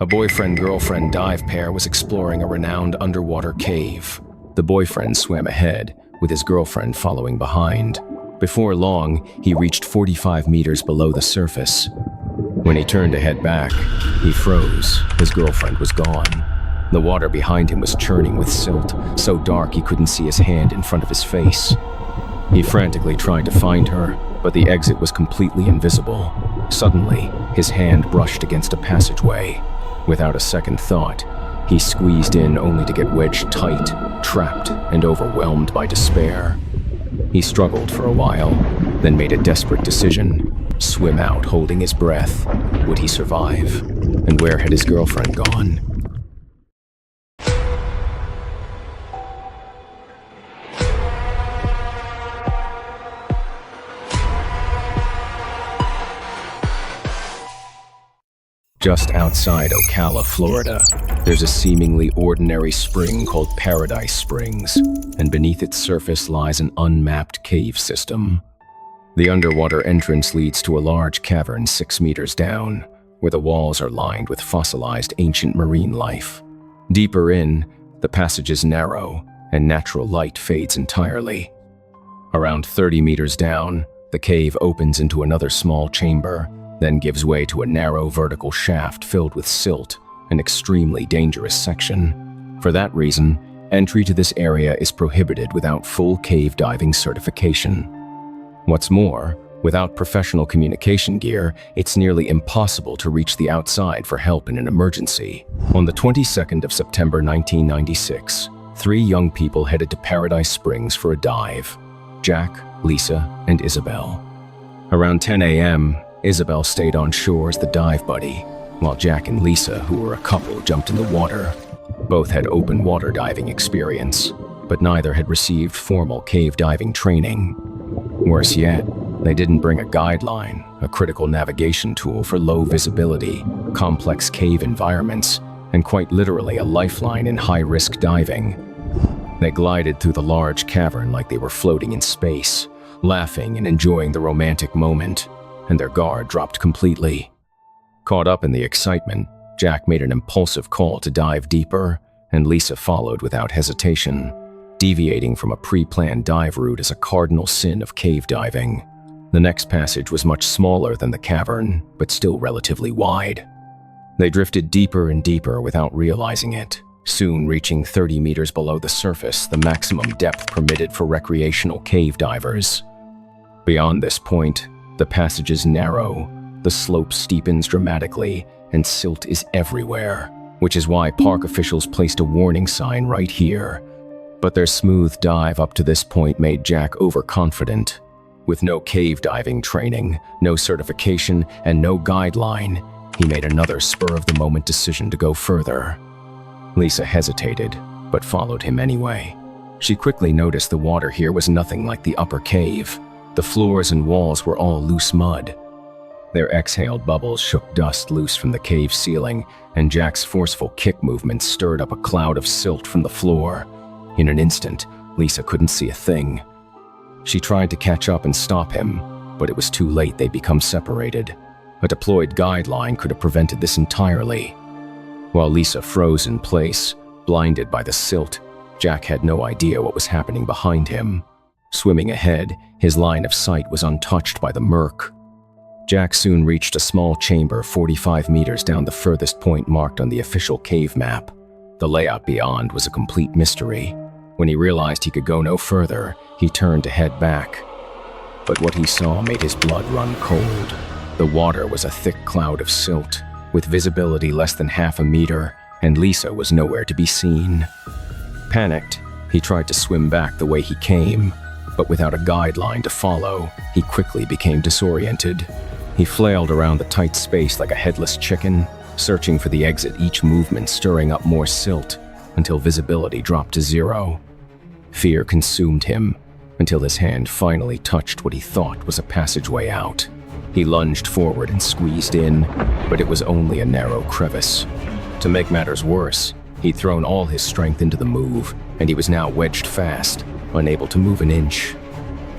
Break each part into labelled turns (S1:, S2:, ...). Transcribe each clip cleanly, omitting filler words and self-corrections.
S1: A boyfriend-girlfriend dive pair was exploring a renowned underwater cave. The boyfriend swam ahead, with his girlfriend following behind. Before long, he reached 45 meters below the surface. When he turned to head back, he froze. His girlfriend was gone. The water behind him was churning with silt, so dark he couldn't see his hand in front of his face. He frantically tried to find her, but the exit was completely invisible. Suddenly, his hand brushed against a passageway. Without a second thought, he squeezed in only to get wedged tight, trapped, and overwhelmed by despair. He struggled for a while, then made a desperate decision: swim out holding his breath. Would he survive? And where had his girlfriend gone? Just outside Ocala, Florida, there's a seemingly ordinary spring called Paradise Springs, and beneath its surface lies an unmapped cave system. The underwater entrance leads to a large cavern 6 meters down, where the walls are lined with fossilized ancient marine life. Deeper in, the passage is narrow, and natural light fades entirely. Around 30 meters down, the cave opens into another small chamber, then gives way to a narrow vertical shaft filled with silt, an extremely dangerous section. For that reason, entry to this area is prohibited without full cave diving certification. What's more, without professional communication gear, it's nearly impossible to reach the outside for help in an emergency. On the 22nd of September 1996, 3 young people headed to Paradise Springs for a dive: Jack, Lisa, and Isabel. Around 10 a.m., Isabel stayed on shore as the dive buddy, while Jack and Lisa, who were a couple, jumped in the water. Both had open water diving experience, but neither had received formal cave diving training. Worse yet, they didn't bring a guideline, a critical navigation tool for low visibility, complex cave environments, and quite literally a lifeline in high-risk diving. They glided through the large cavern like they were floating in space, laughing and enjoying the romantic moment, and their guard dropped completely. Caught up in the excitement, Jack made an impulsive call to dive deeper, and Lisa followed without hesitation. Deviating from a pre-planned dive route is a cardinal sin of cave diving. The next passage was much smaller than the cavern, but still relatively wide. They drifted deeper and deeper without realizing it, soon reaching 30 meters below the surface, the maximum depth permitted for recreational cave divers. Beyond this point, the passage is narrow, the slope steepens dramatically, and silt is everywhere, which is why park officials placed a warning sign right here. But their smooth dive up to this point made Jack overconfident. With no cave diving training, no certification, and no guideline, he made another spur-of-the-moment decision to go further. Lisa hesitated, but followed him anyway. She quickly noticed the water here was nothing like the upper cave. The floors and walls were all loose mud. Their exhaled bubbles shook dust loose from the cave ceiling, and Jack's forceful kick movements stirred up a cloud of silt from the floor. In an instant, Lisa couldn't see a thing. She tried to catch up and stop him, but it was too late. They'd become separated. A deployed guideline could have prevented this entirely. While Lisa froze in place, blinded by the silt, Jack had no idea what was happening behind him. Swimming ahead, his line of sight was untouched by the murk. Jack soon reached a small chamber 45 meters down the furthest point marked on the official cave map. The layout beyond was a complete mystery. When he realized he could go no further, he turned to head back. But what he saw made his blood run cold. The water was a thick cloud of silt, with visibility less than half a meter, and Lisa was nowhere to be seen. Panicked, he tried to swim back the way he came, but without a guideline to follow, he quickly became disoriented. He flailed around the tight space like a headless chicken, searching for the exit, each movement stirring up more silt, until visibility dropped to 0. Fear consumed him, until his hand finally touched what he thought was a passageway out. He lunged forward and squeezed in, but it was only a narrow crevice. To make matters worse, he'd thrown all his strength into the move, and he was now wedged fast, unable to move an inch.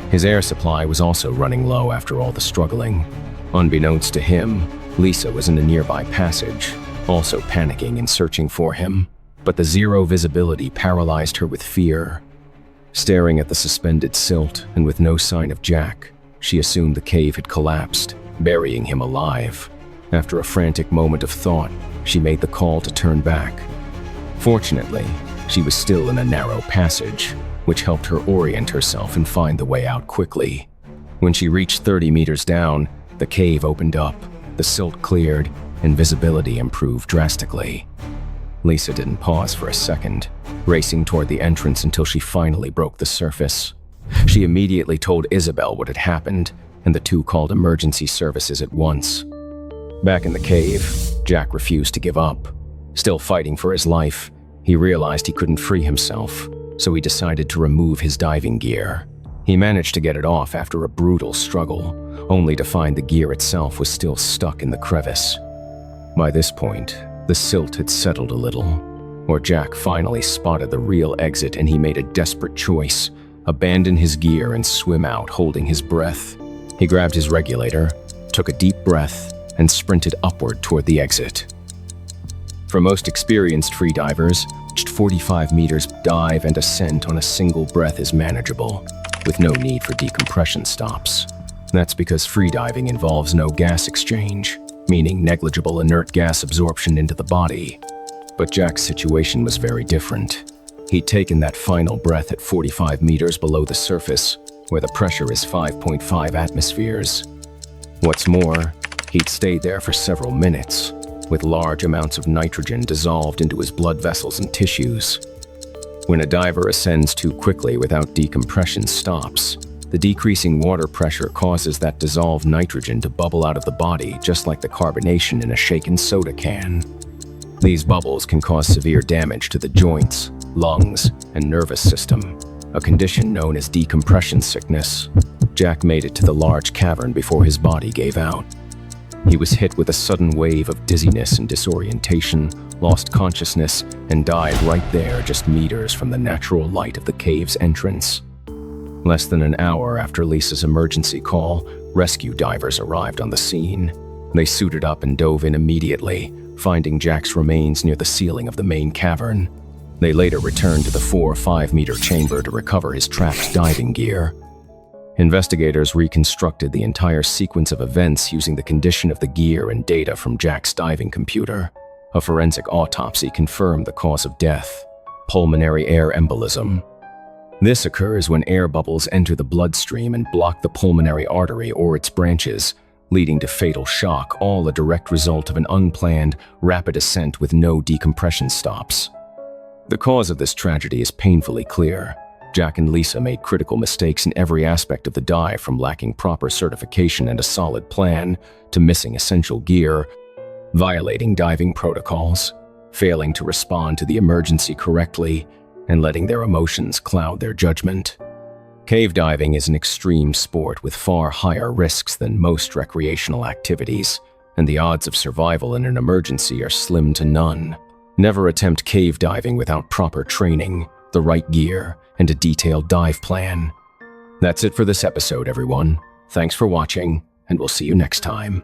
S1: His air supply was also running low after all the struggling. Unbeknownst to him, Lisa was in a nearby passage, also panicking and searching for him, but the zero visibility paralyzed her with fear. Staring at the suspended silt and with no sign of Jack, she assumed the cave had collapsed, burying him alive. After a frantic moment of thought, she made the call to turn back. Fortunately, she was still in a narrow passage, which helped her orient herself and find the way out quickly. When she reached 30 meters down, the cave opened up, the silt cleared, and visibility improved drastically. Lisa didn't pause for a second, racing toward the entrance until she finally broke the surface. She immediately told Isabel what had happened, and the two called emergency services at once. Back in the cave, Jack refused to give up. Still fighting for his life, he realized he couldn't free himself, so he decided to remove his diving gear. He managed to get it off after a brutal struggle, only to find the gear itself was still stuck in the crevice. By this point, the silt had settled a little, or Jack finally spotted the real exit and he made a desperate choice: abandon his gear and swim out, holding his breath. He grabbed his regulator, took a deep breath, and sprinted upward toward the exit. For most experienced freedivers, 45 meters dive and ascent on a single breath is manageable, with no need for decompression stops. That's because freediving involves no gas exchange, meaning negligible inert gas absorption into the body. But Jack's situation was very different. He'd taken that final breath at 45 meters below the surface, where the pressure is 5.5 atmospheres. What's more, he'd stayed there for several minutes, with large amounts of nitrogen dissolved into his blood vessels and tissues. When a diver ascends too quickly without decompression stops, the decreasing water pressure causes that dissolved nitrogen to bubble out of the body, just like the carbonation in a shaken soda can. These bubbles can cause severe damage to the joints, lungs, and nervous system, a condition known as decompression sickness. Jack made it to the large cavern before his body gave out. He was hit with a sudden wave of dizziness and disorientation, lost consciousness, and died right there, just meters from the natural light of the cave's entrance. Less than an hour after Lisa's emergency call, rescue divers arrived on the scene. They suited up and dove in immediately, finding Jack's remains near the ceiling of the main cavern. They later returned to the 4 5-meter chamber to recover his trapped diving gear. Investigators reconstructed the entire sequence of events using the condition of the gear and data from Jack's diving computer. A forensic autopsy confirmed the cause of death: pulmonary air embolism. This occurs when air bubbles enter the bloodstream and block the pulmonary artery or its branches, leading to fatal shock, all a direct result of an unplanned, rapid ascent with no decompression stops. The cause of this tragedy is painfully clear. Jack and Lisa made critical mistakes in every aspect of the dive, from lacking proper certification and a solid plan, to missing essential gear, violating diving protocols, failing to respond to the emergency correctly, and letting their emotions cloud their judgment. Cave diving is an extreme sport with far higher risks than most recreational activities, and the odds of survival in an emergency are slim to none. Never attempt cave diving without proper training, the right gear, and a detailed dive plan. That's it for this episode, everyone. Thanks for watching, and we'll see you next time.